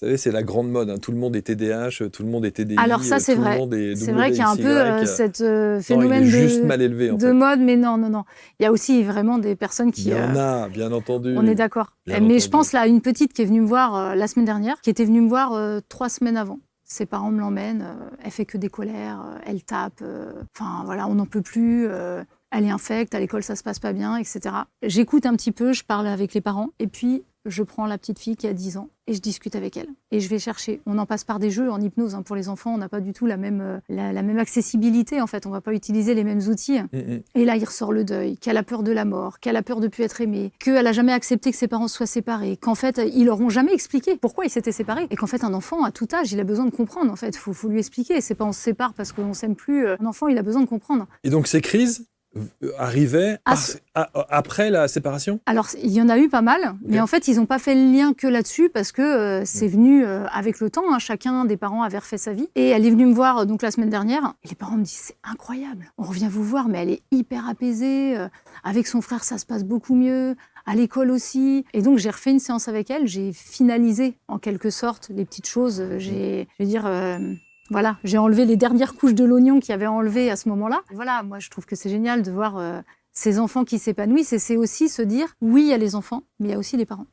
savez, c'est la grande mode, hein. Tout le monde est TDAH, tout le monde est TDI, Alors ça, c'est tout le vrai. monde est C'est vrai qu'il y a un peu WXY. cette Non, phénomène il est juste mal élevé, en de fait. mode, mais non, non, non. Il y a aussi vraiment des personnes Il qui... y en a, bien entendu. on est d'accord. Bien Mais je entendu. pense là à une petite qui est venue me voir la semaine dernière, qui était venue me voir 3 semaines avant. Ses parents me l'emmènent, elle fait que des colères, elle tape, enfin voilà, on n'en peut plus, elle est infecte, à l'école ça se passe pas bien, etc. J'écoute un petit peu, je parle avec les parents, et puis je prends la petite fille qui a 10 ans et je discute avec elle. Et je vais chercher. On en passe par des jeux en hypnose. Hein. Pour les enfants, on n'a pas du tout la même accessibilité, en fait. On ne va pas utiliser les mêmes outils. Et là, il ressort le deuil, qu'elle a peur de la mort, qu'elle a peur de ne plus être aimée, qu'elle n'a jamais accepté que ses parents soient séparés, qu'en fait, ils leur ont jamais expliqué pourquoi ils s'étaient séparés. Et qu'en fait, un enfant, à tout âge, il a besoin de comprendre. En fait, faut lui expliquer. C'est pas on se sépare parce qu'on s'aime plus. Un enfant, il a besoin de comprendre. Et donc, ces crises arrivaient après la séparation? Alors, il y en a eu pas mal, mais en fait, ils n'ont pas fait le lien que là-dessus parce que c'est venu avec le temps. Hein, chacun des parents avait refait sa vie. Et elle est venue me voir donc la semaine dernière. Et les parents me disent, c'est incroyable. On revient vous voir, mais elle est hyper apaisée. Avec son frère, ça se passe beaucoup mieux. À l'école aussi. Et donc, j'ai refait une séance avec elle. J'ai finalisé, en quelque sorte, les petites choses. Voilà, j'ai enlevé les dernières couches de l'oignon qu'il y avait enlevé à ce moment-là. Voilà, moi, je trouve que c'est génial de voir ces enfants qui s'épanouissent. Et c'est aussi se dire, oui, il y a les enfants, mais il y a aussi les parents.